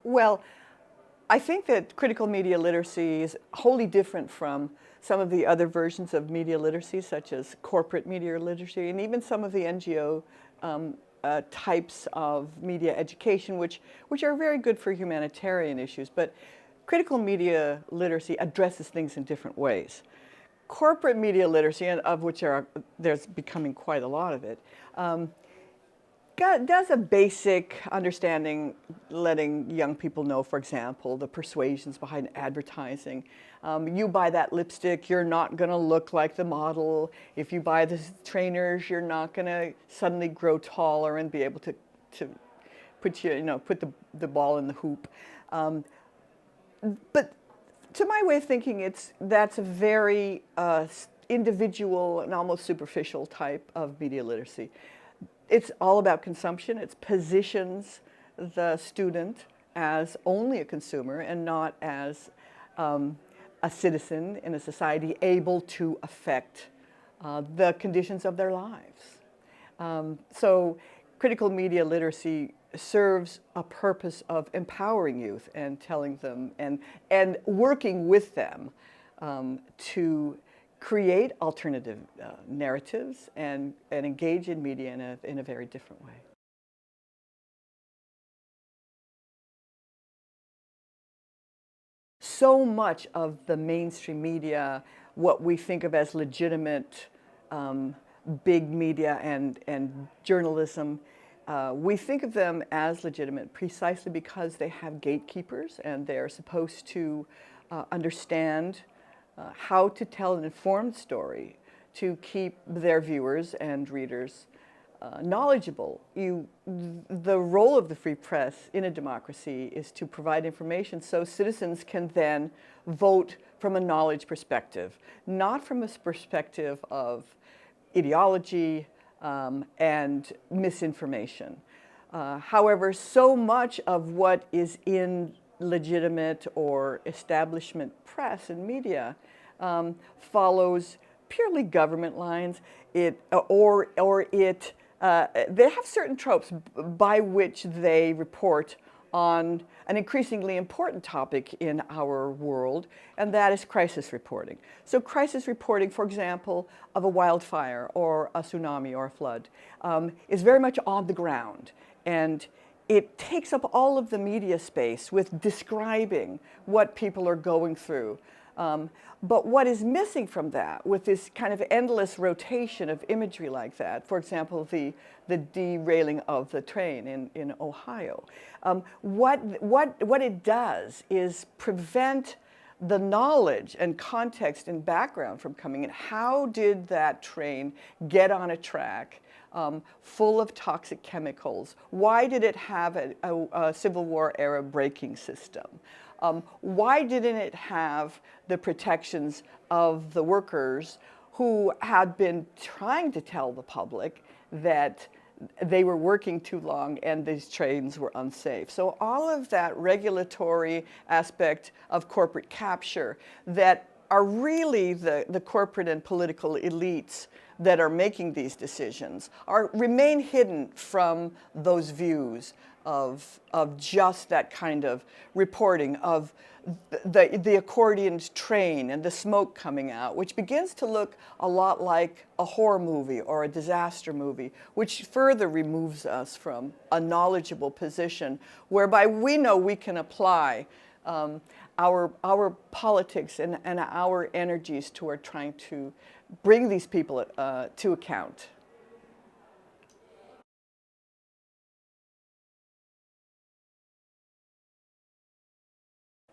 Well, I think that critical media literacy is wholly different from some of the other versions of media literacy, such as corporate media literacy, and even some of the NGO types of media education, which are very good for humanitarian issues. But critical media literacy addresses things in different ways. Corporate media literacy, and of which there's becoming quite a lot of it, does a basic understanding, letting young people know, for example, the persuasions behind advertising. You buy that lipstick, you're not going to look like the model. If you buy the trainers, you're not going to suddenly grow taller and be able to put the ball in the hoop. But to my way of thinking, that's a very individual and almost superficial type of media literacy. It's all about consumption. It positions the student as only a consumer and not as a citizen in a society able to affect the conditions of their lives. So critical media literacy serves a purpose of empowering youth and telling them and working with them to create alternative narratives and engage in media in a very different way. So much of the mainstream media, what we think of as legitimate big media and journalism, we think of them as legitimate precisely because they have gatekeepers and they're supposed to understand how to tell an informed story to keep their viewers and readers knowledgeable. The role of the free press in a democracy is to provide information so citizens can then vote from a knowledge perspective, not from a perspective of ideology and misinformation. However, so much of what is in legitimate or establishment press and media follows purely government lines. They have certain tropes by which they report on an increasingly important topic in our world, and that is crisis reporting. So crisis reporting, for example, of a wildfire or a tsunami or a flood is very much on the ground, and it takes up all of the media space with describing what people are going through. But what is missing from that, with this kind of endless rotation of imagery like that, for example, the derailing of the train in Ohio, what it does is prevent the knowledge and context and background from coming in. How did that train get on a track full of toxic chemicals? Why did it have a Civil War era braking system? Why didn't it have the protections of the workers who had been trying to tell the public that they were working too long and these trains were unsafe? So all of that regulatory aspect of corporate capture that are really the corporate and political elites that are making these decisions remain hidden from those views of just that kind of reporting of the accordion train and the smoke coming out, which begins to look a lot like a horror movie or a disaster movie, which further removes us from a knowledgeable position whereby we know we can apply our politics and our energies toward trying to bring these people to account.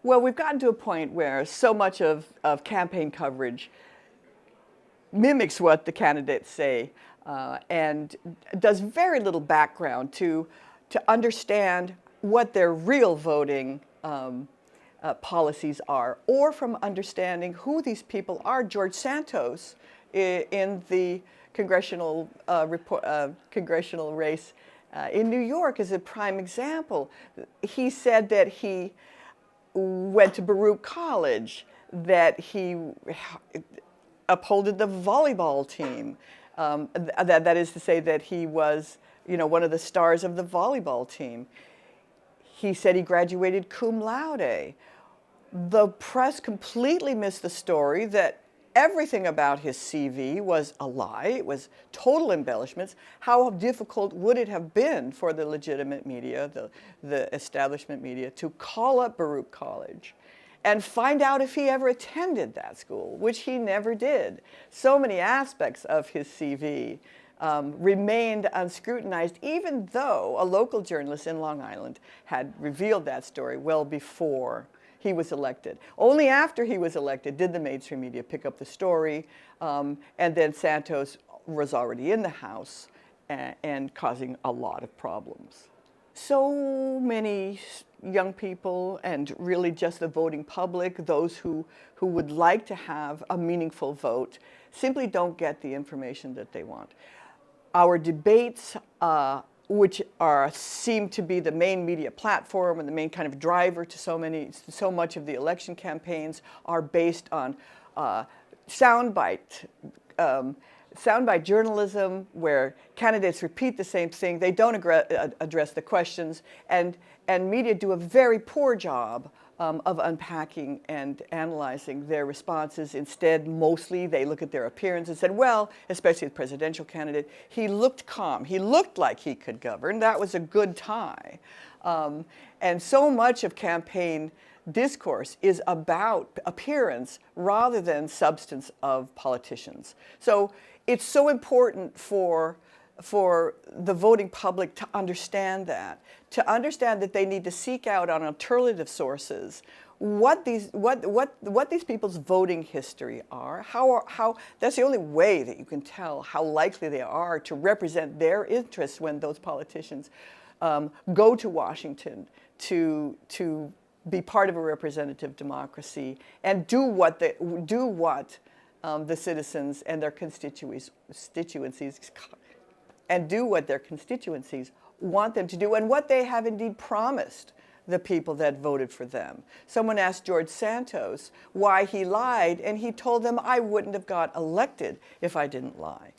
Well, we've gotten to a point where so much of campaign coverage mimics what the candidates say and does very little background to understand what their real voting policies are, or from understanding who these people are. George Santos in the congressional race in New York is a prime example. He said that he went to Baruch College, that he upholded the volleyball team. That is to say that he was, one of the stars of the volleyball team. He said he graduated cum laude. The press completely missed the story that everything about his CV was a lie. It was total embellishments. How difficult would it have been for the legitimate media, the establishment media, to call up Baruch College and find out if he ever attended that school, which he never did. So many aspects of his CV remained unscrutinized, even though a local journalist in Long Island had revealed that story well before he was elected. Only after he was elected did the mainstream media pick up the story, and then Santos was already in the House and causing a lot of problems. So many young people, and really just the voting public, those who would like to have a meaningful vote, simply don't get the information that they want. Our debates, which seem to be the main media platform and the main kind of driver to so much of the election campaigns, are based on soundbite journalism, where candidates repeat the same thing. They don't address the questions, and media do a very poor job of unpacking and analyzing their responses. Instead, mostly they look at their appearance and said, well, especially the presidential candidate, he looked calm. He looked like he could govern. That was a good tie. And so much of campaign discourse is about appearance rather than substance of politicians. So it's so important for the voting public to understand that they need to seek out on alternative sources what these people's voting history are, how that's the only way that you can tell how likely they are to represent their interests when those politicians go to Washington to be part of a representative democracy and do what the citizens and their constituencies want them to do, and what they have indeed promised the people that voted for them. Someone asked George Santos why he lied, and he told them, I wouldn't have got elected if I didn't lie.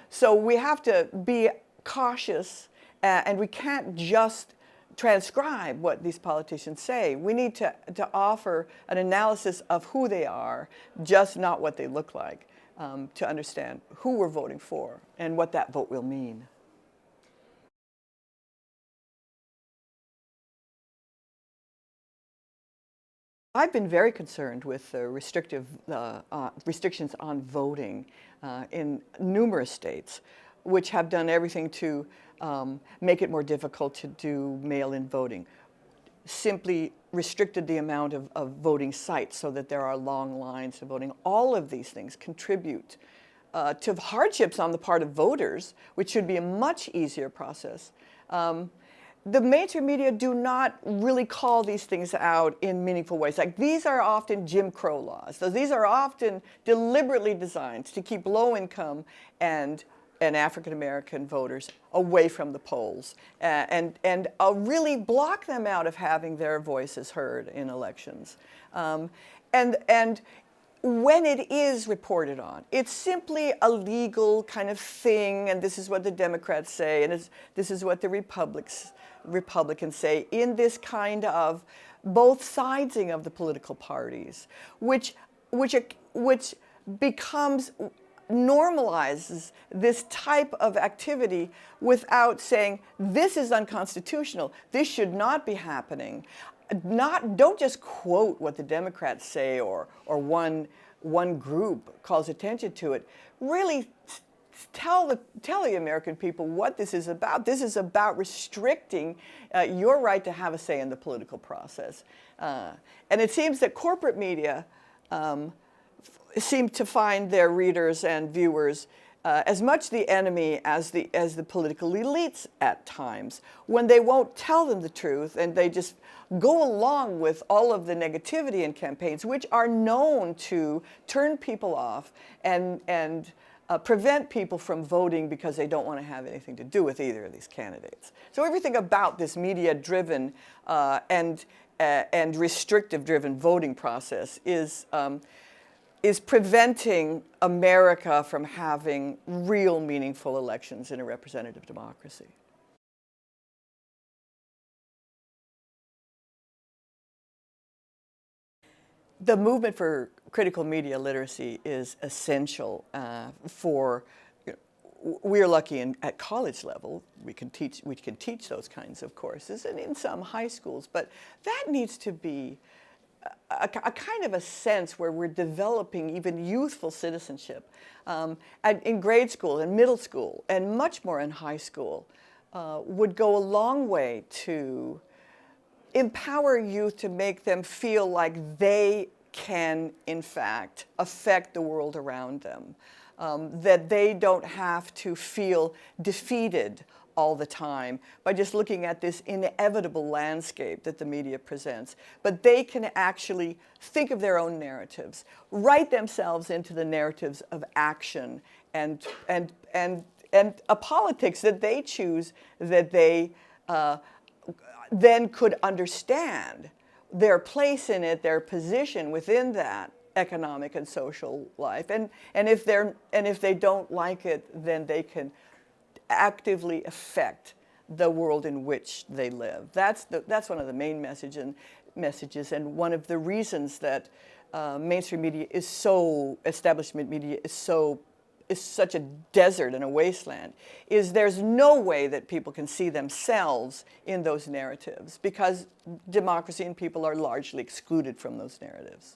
So we have to be cautious, and we can't just transcribe what these politicians say. We need to offer an analysis of who they are, just not what they look like, to understand who we're voting for and what that vote will mean. I've been very concerned with the restrictions on voting in numerous states, which have done everything to make it more difficult to do mail-in voting. Simply restricted the amount of voting sites so that there are long lines of voting. All of these things contribute to hardships on the part of voters, which should be a much easier process. The mainstream media do not really call these things out in meaningful ways. Like, these are often Jim Crow laws. So these are often deliberately designed to keep low-income and African-American voters away from the polls and really block them out of having their voices heard in elections. And when it is reported on, it's simply a legal kind of thing, and this is what the Democrats say, and this is what the Republicans say, in this kind of both sidesing of the political parties, which becomes normalizes this type of activity without saying, this is unconstitutional, this should not be happening. Don't just quote what the Democrats say or one group calls attention to it. Really tell the American people what this is about. This is about restricting your right to have a say in the political process. And it seems that corporate media seem to find their readers and viewers as much the enemy as the political elites at times, when they won't tell them the truth and they just go along with all of the negativity in campaigns, which are known to turn people off and prevent people from voting because they don't want to have anything to do with either of these candidates. So everything about this media-driven and restrictive-driven voting process is preventing America from having real meaningful elections in a representative democracy. The movement for critical media literacy is essential for. We're lucky at college level. We can teach those kinds of courses, and in some high schools. But that needs to be a kind of a sense where we're developing even youthful citizenship in grade school and middle school, and much more in high school, would go a long way to empower youth, to make them feel like they can, in fact, affect the world around them. That they don't have to feel defeated all the time by just looking at this inevitable landscape that the media presents, but they can actually think of their own narratives, write themselves into the narratives of action and a politics that they choose, that they then could understand their place in it, their position within that economic and social life, and if they don't like it, then they can actively affect the world in which they live. That's one of the main messages, and one of the reasons that mainstream media is so, establishment media is such a desert and a wasteland, is there's no way that people can see themselves in those narratives, because democracy and people are largely excluded from those narratives.